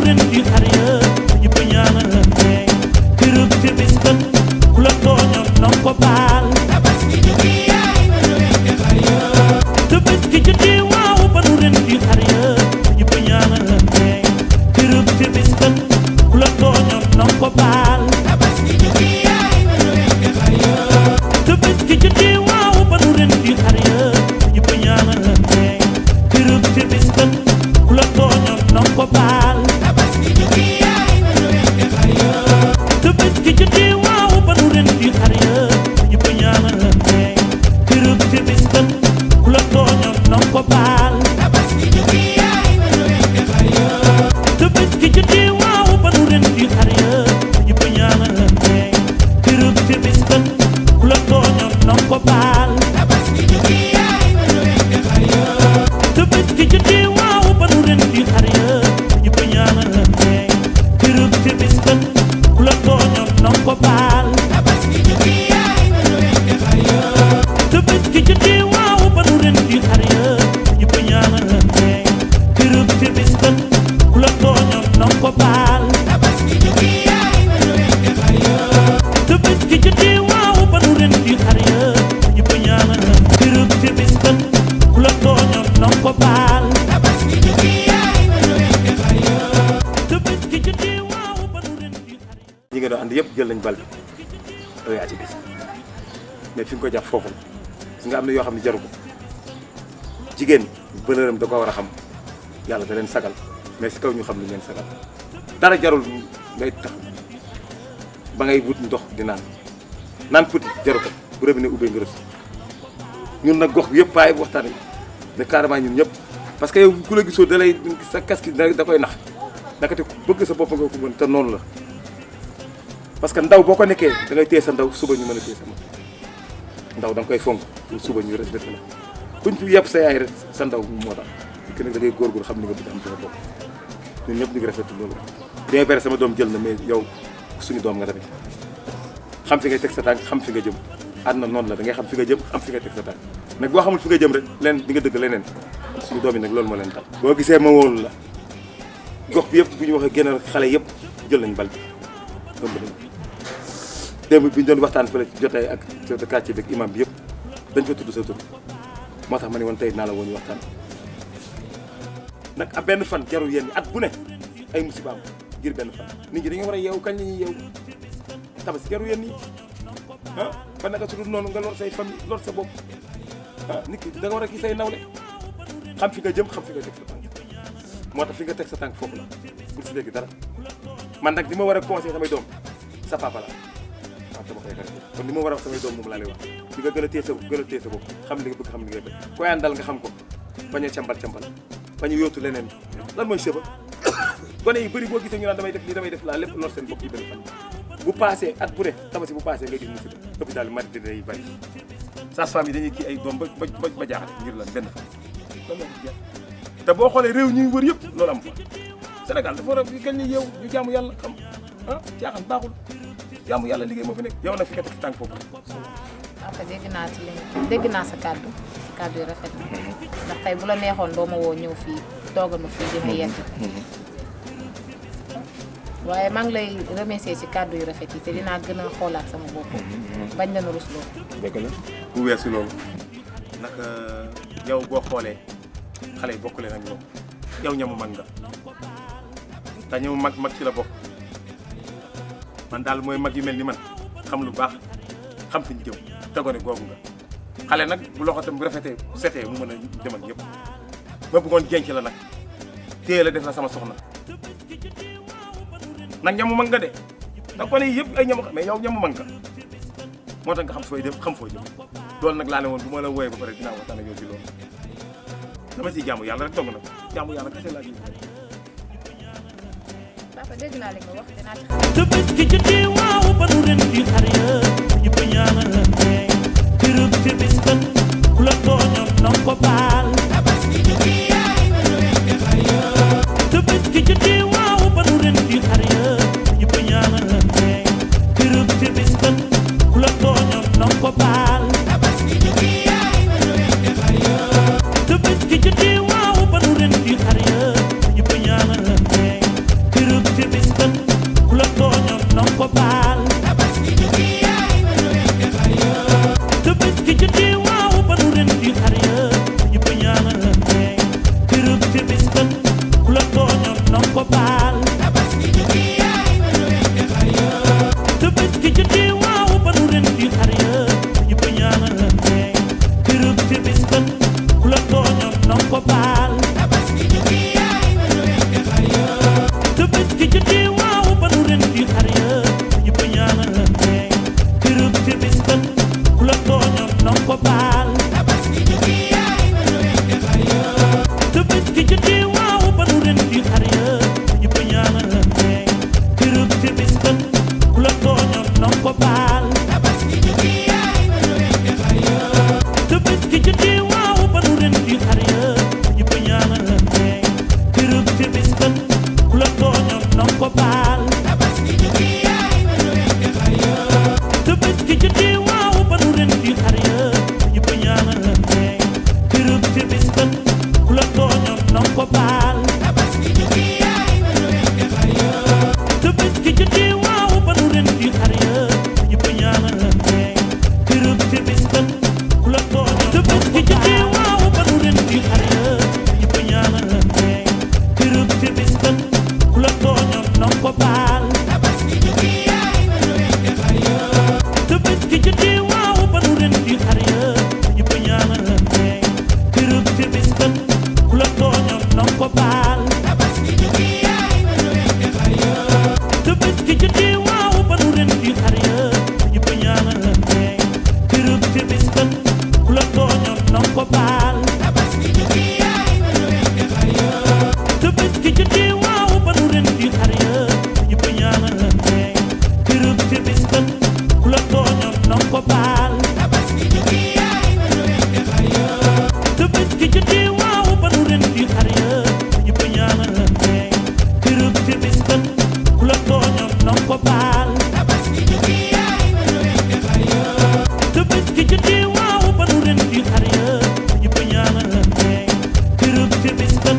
ren di xar ya ñëpp ñaanalante kërëb te bis kan ku la tooñoon nang ko baal tabaski juddi yaay ba nu ren di xar ya tabaski juddi waaw ba nu ren di xar ya ñëpp ñaanalante kërëb te bis kan ku la tooñoon nang ko baal tabaski juddi yaay ba nu ren di xar ya tabaski juddi waaw ba nu ren di xar ya ñëpp ñaanalante kërëb te bis kan ku la tooñoon nang ko baal tabaski juddi yaay ba nu ren di xar ya tabaski juddi waaw ba nu ren di xar ya ñëpp ñaanalante kërëb te bis kan ku la tooñoon nang ko baal tabaski juddi yaay ba nu ren di xar ya tabaski juddi waaw ba nu ren di xar ya ñëpp ñaanalante kërëb te bis kan ku la tooñoon nang ko baal tabaski juddi yaay ba nu ren di xar ya tabaski juddi waaw ba nu ren di xar ya ñëpp ñaanalante kërëb te bis kan ku la tooñoon nang ko baal tabaski juddi yaay ba nu ren di xar ya tabaski juddi waaw ba nu ren di xar ya ñëpp ñaanalante kërëb te bis kan ku la tooñoon nang ko baal tabaski juddi yaay ba nu ren di xar ya tabaski juddi waaw ba nu ren di xar ya ñëpp ñaanalante kërëb te bis kan ku la tooñoon nang ko baal tabaski juddi yaay ba nu ren di xar ya tabaski juddi waaw ba nu ren di xar ya ñi nga doon ànd yëpp jël nañ bal bi yow yaa ci des mais fi nga ko jàpp foofu la si nga am na yoo xam ne jaru ko jigéen bëlëram da ko war a xam yàlla da leen sagal mais si kaw ñu xam ne leen sagal dara jarul ngay tax ba ngay wut ndox di naan puti jaru ko bu robinet ubbee nga rës ñun nag gox bi yëpp paay waxtaan yi mais carrément ñun ñëpp parce que yow ku la gisoo da lay sa casque da koy nax naka te bëgg sa bopp nga ko mën te noonu la parce que ndaw boo ko nekkee da ngay téye sa ndaw suba ñu mën a téye sa mag ndaw da nga koy fonk pour suba ñu respecté la buñ fi yàpp sa yaay rek sa ndaw moo tax ki nag da ngay góorgóorlu xam ni nga bëgg am ci sa bopp ñun ñëpp ñu ngi rafetlu loolu bien vrai sama doom jël na mais yow suñu doom nga tamit xam fi ngay teg sa tànk xam fi nga jëm àdduna noonu la da ngay xam fi nga jëm xam fi ngay teg sa tànk nag boo xamul fi nga jëm rek leen di nga dëgg leneen suñu doom yi nag loolu moo leen tax boo gisee ma wóolu la gox bi yëpp bu ñu waxee génn xale yëpp jël nañ bal bi ëmb nañ démb bi ñu doon waxtaan fële ci jotaay ak chef de quartier bi ak imam bi yëpp dañ fa tudd sa tur moo tax ma ne woon tey naa la woon ñu waxtaan nag ab benn fan jarul yéen at bu ne ay musibaam ngir benn fan nit ñi dañoo war a yeewu kañ la ñuy yeewu tabaski jarul yéen nii ah ba naka su dul noonu nga lor say famille lor sa bopp ah nit ki da nga war a gis say nawle xam fi nga jëm xam fi nga teg sa tànk moo tax fi nga teg sa tànk foofu la pour si léegi dara man nag li ma war a conseillé samay doom sa papa la waaw dama koy xarit kon li ma war a wax samay doom moom laa lay wax di nga gën a téye sa bopp xam li nga bëgg xam li ngay bëgg koy àndal nga xam ko bañ a cambal bañ a yóotu leneen lan mooy sëba gone yi bëri boo gisee ñu naan damay def lii damay def laa lépp lor seen bopp yi benn fan bu passé at bu ne tabaski bu passé nga gis musiba hôpital yi maternité yi bëri sage-femme yi dañuy kii ay doom ba jaaxale ngir lan benn fan loolu te boo xoolee réew ñuy wër yëpp loolu am fa Sénégal dafa war a gën ñu yeew ñu jaamu yàlla xam ah caaxaan baaxul jaamu yàlla liggéey moo fi nekk yow nag fi nga teg tànk foofu après dégg naa sa kàddu yi rafet na ndax tey bu la neexoon doo ma woo ñëw fii toogal ma fii di ma yett waaye maa ngi lay remercier ci kàddu yu rafet yi te dinaa gën a xoolaat sama bopp bañ la na rus loolu dëgg la bu weesu loolu nag yow boo xoolee xale yi bokk leen ak ñoom yow ñamu mag nga te ñamu mag ci la bokk man daal mooy mag yu mel ni man xam lu baax xam fi ñu jëm tegone googu nga xale nag bu loxo tam bu rafetee setee mu mën a demal ñëpp ma bëggoon jenc la nag téye la def la sama soxna nag ñamu mag nga de ndax gone yi yëpp ay ñamu mais yow ñamu mag nga moo tax nga xam fooy dem xam fooy jëm loolu nag laa ne woon bu ma la wooyee ba pare dinaa waxtaan ak yow ci loolu dama ciy jaamu yàlla rek dong nag jaamu yàlla kese laa ciy papa dégg naa li nga wax dinaa ci tabaski juddi waaw ba nu ren di xar ya ñëpp ñaanalante kërëb te bis kan ku la tooñoon nang ko baal tabaski juddi yaay ba nu ren di xar ya tabaski juddi waaw ba nu ren di xar ya ñëpp ñaanalante kërëb te bis kan ku la tooñoon nang ko baal tabaski juddi yaay ba nu ren di xar ya tabaski juddi waaw ba nu ren di xar ya ñëpp ñaanalante ko baal Tabaski jotee waaw ba nu ren di xar ya ñëpp ñaanalante kërëb te bis ba ku la tooñoon na ko baal Tabaski jotee waaw ba nu ren di xar ya ñëpp ñaanalante kërëb te bis ba ku la tooñoon na ko baal Tabaski jotee waaw ba nu ren di xar ya ñëpp ñaanalante kërëb te bis ba ku la tooñoon na ko baal Tabaski jotee waaw ba nu ren di xar ya ñëpp ñaanalante kërëb te bis ba ku la tooñoon na ko baal Tabaski jotee waaw ba nu ren di xar ya ñëpp ñaanalante kërëb te bis ba ku la tooñoon na ko baal Tabaski jotee waaw ba nu ren di xar ya ñëpp ñaanalante kërëb te bis ba ku la tooñoon Tabaski jotee waaw ba nu ren di xar ya ñëpp ñaanalante kërëb te bis ba ku la tooñoon na ko baal Tabaski jotee waaw ba nu ren di xar ya ñëpp ñaanalante kërëb te bis ba ku la tooñoon na ko baal Tabaski jotee waaw ba nu ren di xar ya ñëpp ñaanalante kërëb te bis ba ku la tooñoon na ko baal Tabaski jotee waaw ba nu ren di xar ya ñëpp ñaanalante kërëb te bis ba ku la tooñoon na ko baal Tabaski jotee waaw ba nu ren di xar ya ñëpp ñaanalante kërëb te bis ba ku la tooñoon na ko baal Tabaski jotee waaw ba nu ren di xar ya ñëpp ñaanalante kërëb te bis ba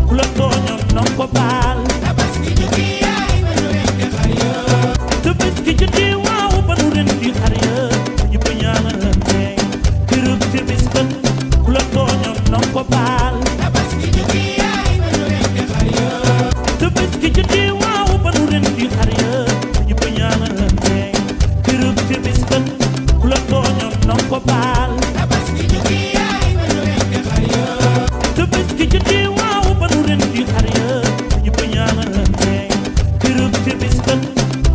ku la tooñoon na ko baal Tabaski jotee waaw ba nu ren di xar ya ñëpp ñaanalante kërëb te bis ba ku la tooñoon na ko baal Tabaski jotee waaw ba nu ren di xar ya ñëpp ñaanalante kërëb te bis ba ku la tooñoon na ko baal Tabaski jotee waaw ba nu ren di xar ya ñëpp ñaanalante kërëb te bis ba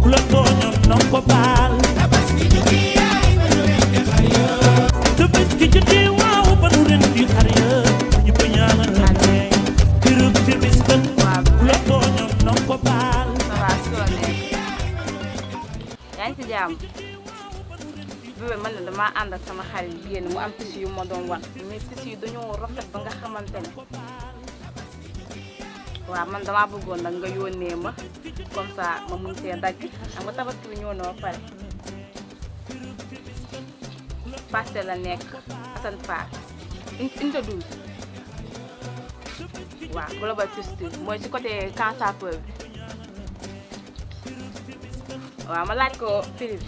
ku la tooñoon na ko baal Tabaski jotee waaw ba nu ren di xar ya ñëpp ñaanalante kërëb te bis ba ku la tooñoon na ko baal yaa ngi ci jàmm bébé man ne damaa ànd ak sama xarit génn mu am tissu yu ma doon wan mais tissu yi dañoo rafet ba nga xamante ne waaw man damaa bëggoon nag nga yónnee ma comme ça ma mun see dagg xam nga tabaski bi ñëw na ba pare Pastel la nekk Assane Fall unité 12 waaw global textile mooy ci côté Camp Sapeur bi waaw ma laaj ko prix bi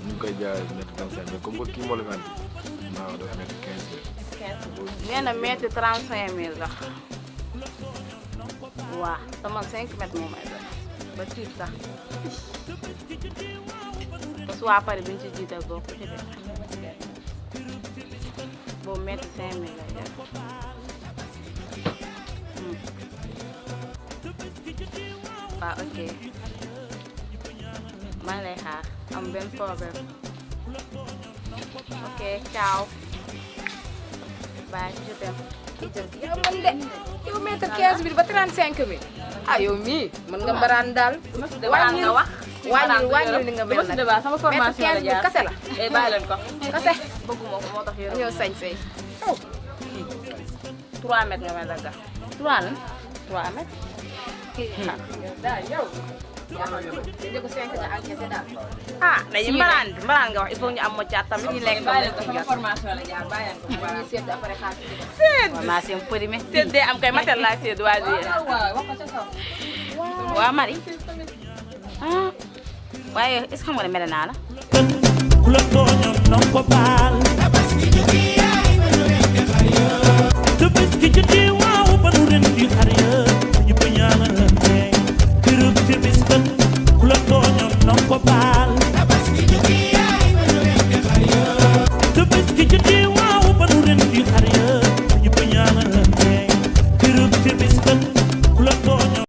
ñu ngi koy jaayee mètre 25 mais comme que kii moo la ñu andi naa dafa nekk 15 nee na mètre 35 000 la waaw sama 5 mètres moo may doon ba tiit sax ba soit pare bi ñu ci jiital bokk ci de boobu mètre 5 000 lay def waaw ok maa ngi lay xaar am benn problème ok ciao bye je t'aime. yow man de yow mètre 15 bi ba 35 bi ah yow mii mën nga mbaraan daal. wàññil wàññil li nga mel nag sama formation la jaar kase la. bàyyi leen ko kase bëgguma ko moo tax yërëm ñëw sañ say 3 mètres nga may dagga 3 lan 3 mètres daal yow dañu ko 5 nga encaissé daal. ah dañuy mbaraan nga wax il faut ñu am moccaat tamit ñu lekk sama formation la jaar bàyyi leen ko ñu seet après xaalis formation périmé seet dee am kay matel laa seet waa di waaw wax ko ca kaw. waa Marie ah waaye est-ce que xam nga ne mere naa la ku la tooñoon na ko baal Tabaski jotee waaw ba nu di xar